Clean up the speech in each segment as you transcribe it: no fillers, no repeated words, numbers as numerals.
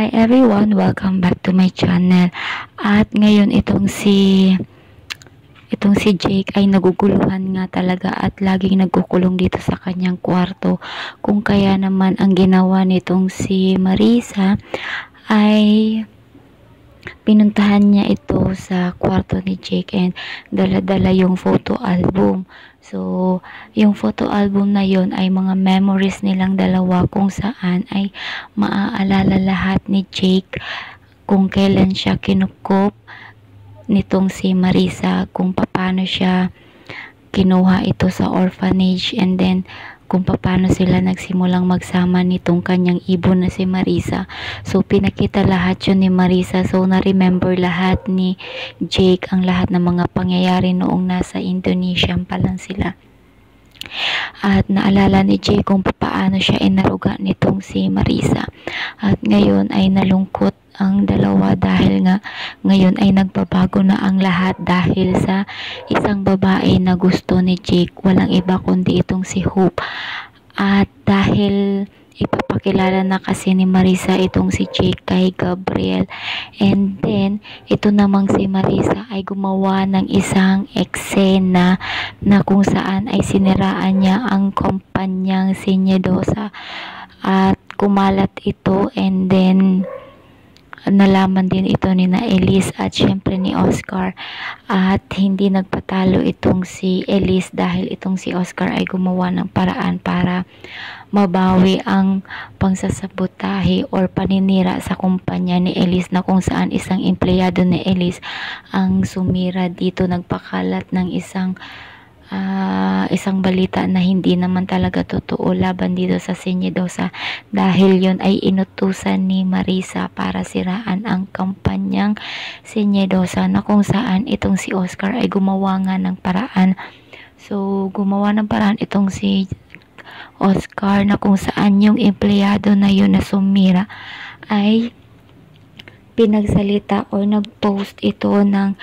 Hi everyone, welcome back to my channel. At ngayon itong si Jake ay naguguluhan nga talaga at laging nagkukulong dito sa kanyang kwarto. Kung kaya naman ang ginawa nitong si Marisa ay pinuntahan niya ito sa kwarto ni Jake and dala-dala yung photo album. So, yung photo album na yon ay mga memories nilang dalawa kung saan ay maaalala lahat ni Jake kung kailan siya kinukop nitong si Marisa, kung paano siya kinuha ito sa orphanage, and then kung paano sila nagsimulang magsama nitong kanyang ibon na si Marisa. So pinakita lahat yun ni Marisa, so na-remember lahat ni Jake ang lahat ng mga pangyayari noong nasa Indonesia pa lang sila. At naalala ni Jake kung paano siya inaruga nitong si Marisa. At ngayon ay nalungkot ang dalawa dahil nga ngayon ay nagbabago na ang lahat dahil sa isang babae na gusto ni Jake, walang iba kundi itong si Hope. At dahil ipapakilala na kasi ni Marisa itong si Jake kay Gabriel, and then ito namang si Marisa ay gumawa ng isang eksena na kung saan ay siniraan niya ang kumpanyang si Nyedosa at kumalat ito, and then nalaman din ito ni na Elise at syempre ni Oscar, at hindi nagpatalo itong si Elise dahil itong si Oscar ay gumawa ng paraan para mabawi ang pangsasabotahe or paninira sa kumpanya ni Elise, na kung saan isang empleyado ni Elise ang sumira dito, nagpakalat ng isang balita na hindi naman talaga totoo laban dito sa Senyedosa, dahil yon ay inutusan ni Marisa para siraan ang kampanyang Senyedosa, na kung saan itong si Oscar ay gumawa nga ng paraan. So gumawa ng paraan itong si Oscar na kung saan yung empleyado na yun na sumira ay pinagsalita o nagpost ito ng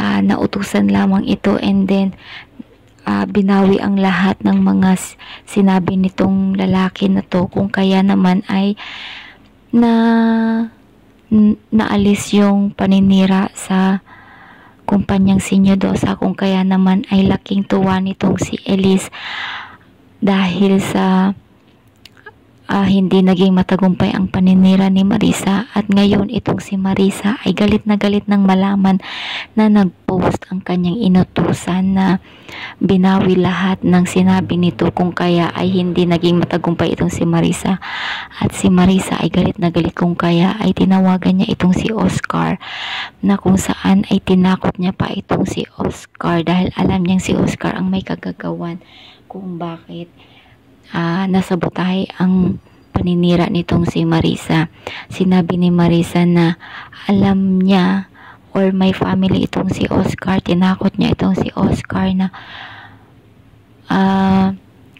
nautusan lamang ito, and then binawi ang lahat ng mga sinabi nitong lalaki na to, kung kaya naman ay naalis yung paninira sa kumpanyang Senyedosa, kung kaya naman ay laking tuwa nitong si Elise dahil sa hindi naging matagumpay ang paninira ni Marisa. At ngayon itong si Marisa ay galit na galit nang malaman na nagpost ang kanyang inutusan na binawi lahat ng sinabi nito, kung kaya ay hindi naging matagumpay itong si Marisa. At si Marisa ay galit na galit, kung kaya ay tinawagan niya itong si Oscar, na kung saan ay tinakot niya pa itong si Oscar dahil alam niyang si Oscar ang may kagagawan kung bakit nasabotahe ang paninira nitong si Marisa. Sinabi ni Marisa na alam niya or may family itong si Oscar, tinakot niya itong si Oscar na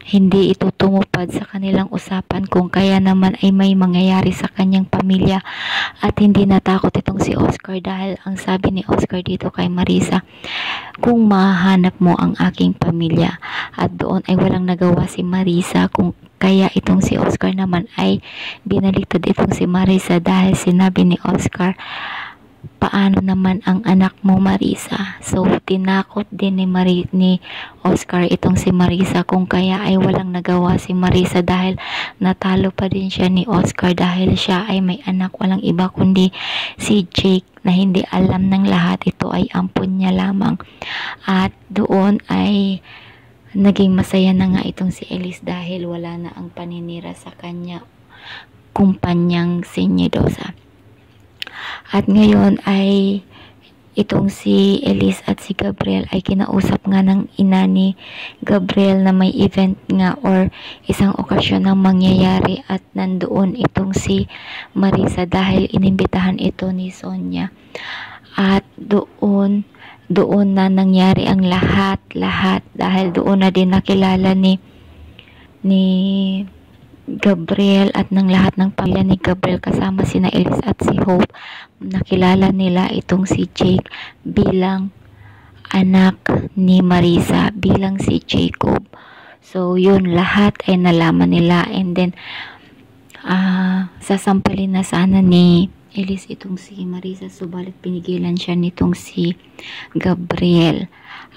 hindi ito tumupad sa kanilang usapan, kung kaya naman ay may mangyayari sa kanyang pamilya. At hindi natakot itong si Oscar dahil ang sabi ni Oscar dito kay Marisa, kung mahanap mo ang aking pamilya. At doon ay walang nagawa si Marisa, kung kaya itong si Oscar naman ay binaliktad itong si Marisa dahil sinabi ni Oscar, paano naman ang anak mo, Marisa? So tinakot din ni Oscar itong si Marisa, kung kaya ay walang nagawa si Marisa dahil natalo pa din siya ni Oscar dahil siya ay may anak, walang iba kundi si Jake, na hindi alam ng lahat, ito ay ampon niya lamang. At doon ay naging masaya na nga itong si Elise dahil wala na ang paninira sa kanya kumpanyang Senyedosa. At ngayon ay itong si Elise at si Gabriel ay kinausap nga ng ina ni Gabriel na may event nga or isang okasyon na mangyayari, at nandoon itong si Marisa dahil inimbitahan ito ni Sonia. At doon na nangyari ang lahat dahil doon na din nakilala ni Gabriel at ng lahat ng pamilya ni Gabriel kasama sina Elise at si Hope. Nakilala nila itong si Jake bilang anak ni Marisa, bilang si Jacob. So yun, lahat ay nalaman nila, and then sasampalin na sana ni Elise itong si Marisa, subalit pinigilan siya nitong si Gabriel.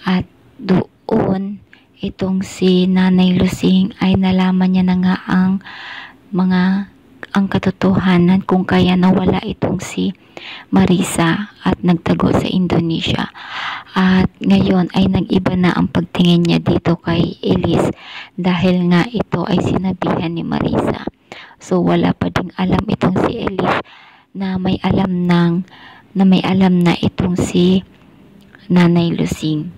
At doon itong si Nanay Lusing ay nalaman niya na nga ang katotohanan kung kaya nawala itong si Marisa at nagtago sa Indonesia. At ngayon ay nag-iba na ang pagtingin niya dito kay Elise dahil nga ito ay sinabihan ni Marisa. So wala pa ding alam itong si Elise na may alam na itong si Nanay Lusing.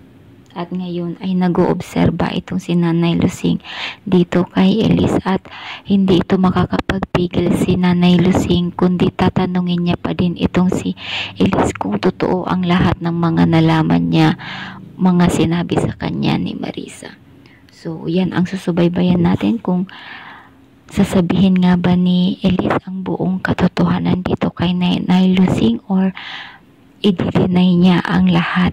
At ngayon ay nag-oobserba itong si Nanay Lusing dito kay Elise at hindi ito makakapagpigil si Nanay Lusing kundi tatanungin niya pa din itong si Elise kung totoo ang lahat ng mga nalaman niya, mga sinabi sa kanya ni Marisa. So yan ang susubaybayan natin kung sasabihin nga ba ni Elise ang buong katotohanan dito kay Nanay Lusing or i-deny niya ang lahat.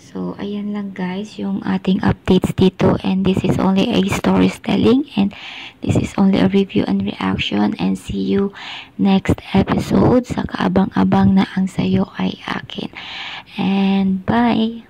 So, ayan lang guys yung ating updates dito, and this is only a storytelling and this is only a review and reaction, and see you next episode sa kaabang-abang na ang sayo ay akin. And bye!